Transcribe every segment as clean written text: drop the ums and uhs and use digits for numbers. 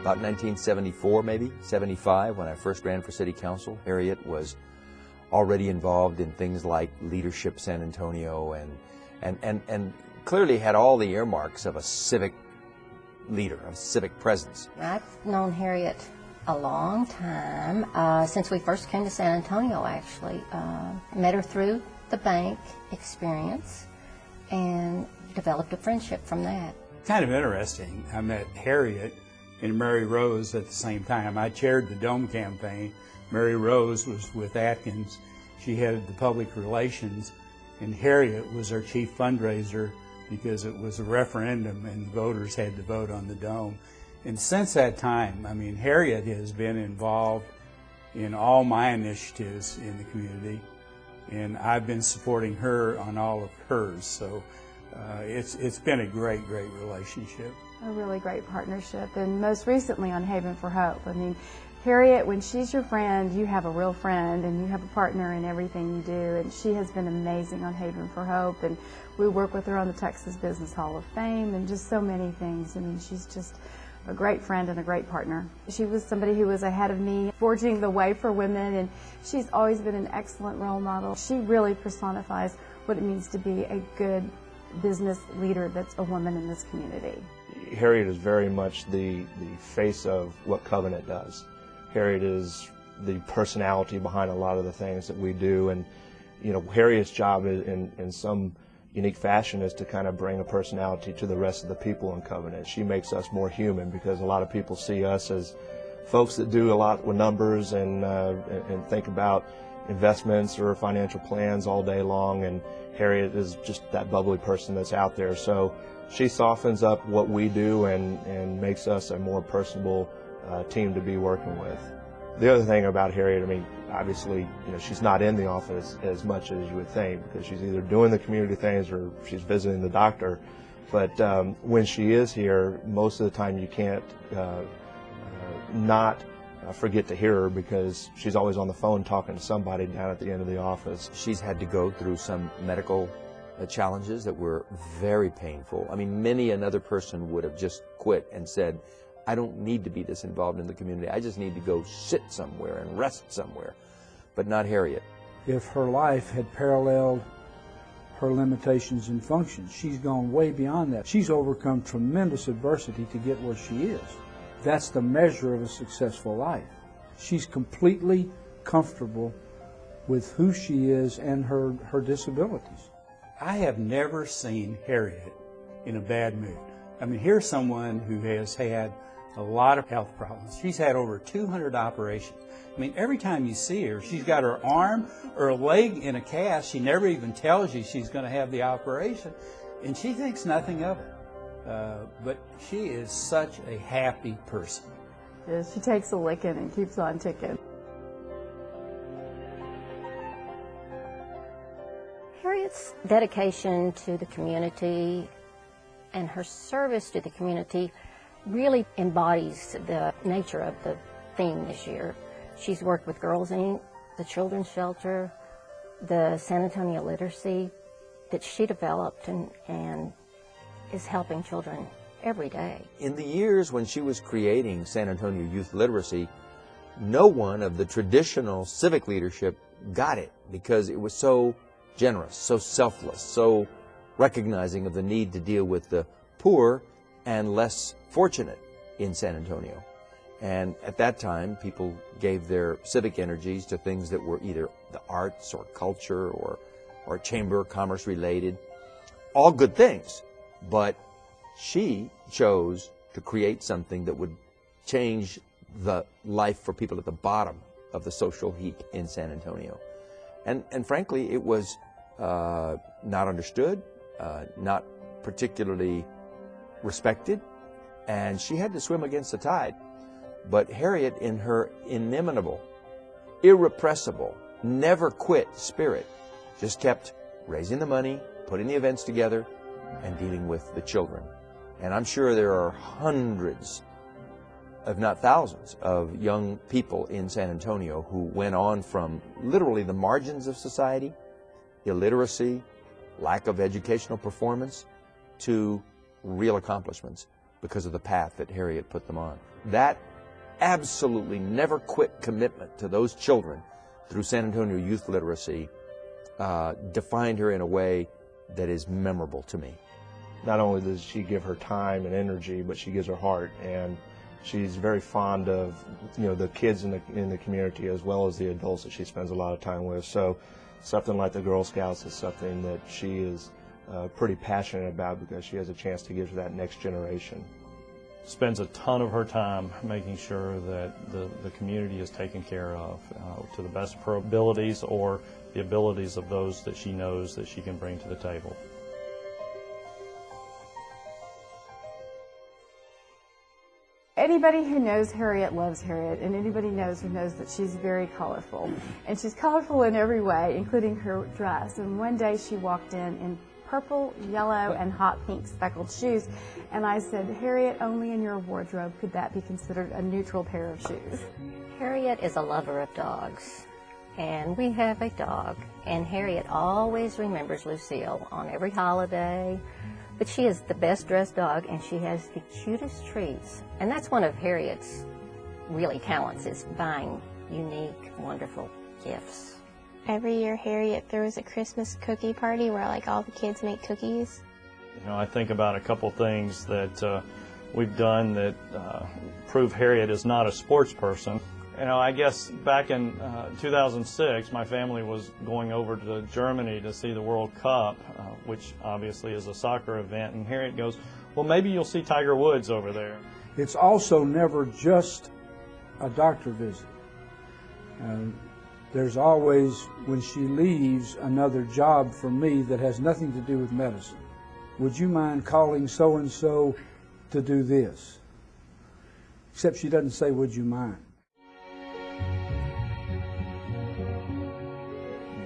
about 1974, maybe 75, when I first ran for city council. Harriet was already involved in things like Leadership San Antonio and clearly had all the earmarks of a civic leader, a civic presence. I've known Harriet a long time, since we first came to San Antonio, actually. Met her through the bank experience and developed a friendship from that. Kind of interesting. I met Harriet and Mary Rose at the same time. I chaired the Dome campaign. Mary Rose was with Atkins. She headed the public relations, and Harriet was our chief fundraiser because it was a referendum and voters had to vote on the Dome. And since that time, I mean, Harriet has been involved in all my initiatives in the community, and I've been supporting her on all of hers. So it's been a great relationship. A really great partnership, and most recently on Haven for Hope. I mean, Harriet, when she's your friend, you have a real friend, and you have a partner in everything you do, and she has been amazing on Haven for Hope, and we work with her on the Texas Business Hall of Fame, and just so many things. I mean, she's just a great friend and a great partner. She was somebody who was ahead of me, forging the way for women, and she's always been an excellent role model. She really personifies what it means to be a good business leader that's a woman in this community. Harriet is very much the face of what Covenant does. Harriet is the personality behind a lot of the things that we do, and you know, Harriet's job in some unique fashion is to kind of bring a personality to the rest of the people in Covenant. She makes us more human because a lot of people see us as folks that do a lot with numbers and think about investments or financial plans all day long, and Harriet is just that bubbly person that's out there. So she softens up what we do and makes us a more personable team to be working with. The other thing about Harriet, I mean, obviously, you know, she's not in the office as much as you would think because she's either doing the community things or she's visiting the doctor. But when she is here, most of the time you can't not forget to hear her because she's always on the phone talking to somebody down at the end of the office. She's had to go through some medical challenges that were very painful. I mean, many another person would have just quit and said, I don't need to be this involved in the community. I just need to go sit somewhere and rest somewhere. But not Harriet. If her life had paralleled her limitations and functions, she's gone way beyond that. She's overcome tremendous adversity to get where she is. That's the measure of a successful life. She's completely comfortable with who she is and her disabilities. I have never seen Harriet in a bad mood. I mean, here's someone who has had a lot of health problems. She's had over 200 operations. I mean, every time you see her, she's got her arm or a leg in a cast. She never even tells you she's going to have the operation, and she thinks nothing of it. But she is such a happy person. Yeah, she takes a licking and keeps on ticking. Harriet's dedication to the community and her service to the community really embodies the nature of the theme this year. She's worked with Girls Inc., the Children's Shelter, the San Antonio Literacy that she developed and is helping children every day. In the years when she was creating San Antonio Youth Literacy, no one of the traditional civic leadership got it because it was so generous, so selfless, so recognizing of the need to deal with the poor and less fortunate in San Antonio. And at that time, people gave their civic energies to things that were either the arts or culture or chamber of commerce related. All good things, but she chose to create something that would change the life for people at the bottom of the social heap in San Antonio. And frankly, it was not understood, not particularly respected, and she had to swim against the tide. But Harriet, in her inimitable, irrepressible, never quit spirit, just kept raising the money, putting the events together, and dealing with the children. And I'm sure there are hundreds, if not thousands, of young people in San Antonio who went on from literally the margins of society, illiteracy, lack of educational performance, to real accomplishments because of the path that Harriet put them on. That absolutely never quit commitment to those children through San Antonio Youth Literacy defined her in a way that is memorable to me. Not only does she give her time and energy, but she gives her heart, and she's very fond of, you know, the kids in the community as well as the adults that she spends a lot of time with. So something like the Girl Scouts is something that she is pretty passionate about because she has a chance to give to that next generation. Spends a ton of her time making sure that the community is taken care of to the best of her abilities or the abilities of those that she knows that she can bring to the table. Anybody who knows Harriet loves Harriet, and anybody who knows that she's very colorful. And she's colorful in every way, including her dress. And one day she walked in purple, yellow, and hot pink speckled shoes. And I said, Harriet, only in your wardrobe could that be considered a neutral pair of shoes. Harriet is a lover of dogs, and we have a dog. And Harriet always remembers Lucille on every holiday. But she is the best dressed dog, and she has the cutest treats. And that's one of Harriet's really talents, is buying unique, wonderful gifts. Every year Harriet throws a Christmas cookie party where like all the kids make cookies. You know, I think about a couple things that we've done that prove Harriet is not a sports person. You know, I guess back in 2006, my family was going over to Germany to see the World Cup, which obviously is a soccer event, and Harriet goes, well, maybe you'll see Tiger Woods over there. It's also never just a doctor visit. There's always, when she leaves, another job for me that has nothing to do with medicine. Would you mind calling so-and-so to do this? Except she doesn't say, would you mind?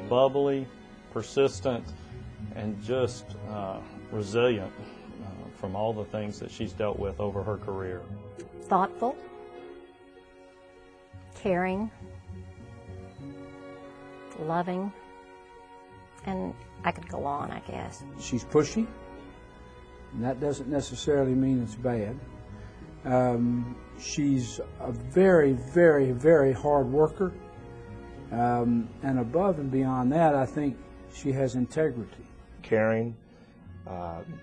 Bubbly, persistent, and just resilient from all the things that she's dealt with over her career. Thoughtful, caring, loving, and I could go on, I guess. She's pushy, and that doesn't necessarily mean it's bad. She's a very, very, very hard worker. And above and beyond that, I think she has integrity. Caring,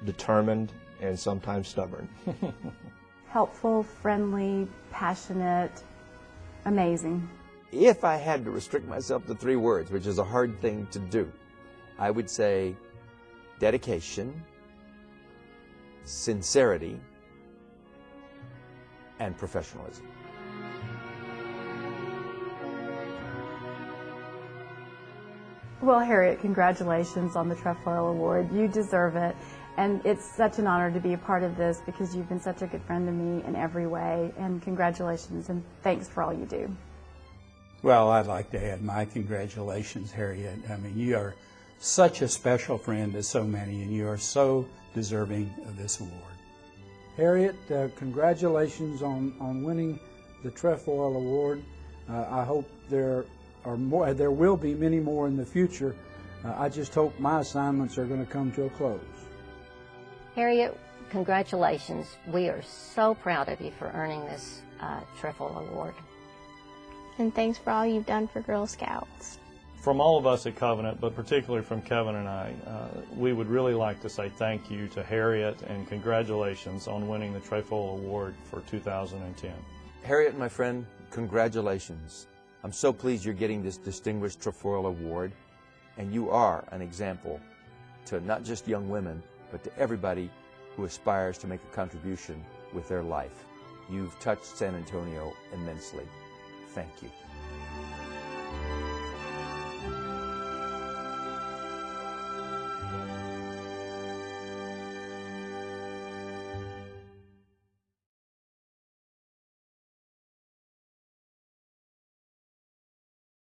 determined, and sometimes stubborn. Helpful, friendly, passionate, amazing. If I had to restrict myself to 3 words, which is a hard thing to do, I would say dedication, sincerity, and professionalism. Well, Harriet, congratulations on the Trefoil Award. You deserve it. And it's such an honor to be a part of this because you've been such a good friend to me in every way. And congratulations, and thanks for all you do. Well, I'd like to add my congratulations, Harriet. I mean, you are such a special friend to so many, and you are so deserving of this award. Harriet, congratulations on winning the Trefoil Award. I hope there will be many more in the future. I just hope my assignments are going to come to a close. Harriet, congratulations. We are so proud of you for earning this Trefoil Award. And thanks for all you've done for Girl Scouts. From all of us at Covenant, but particularly from Kevin and I, we would really like to say thank you to Harriet and congratulations on winning the Trefoil Award for 2010. Harriet, my friend, congratulations. I'm so pleased you're getting this distinguished Trefoil Award, and you are an example to not just young women, but to everybody who aspires to make a contribution with their life. You've touched San Antonio immensely. Thank you.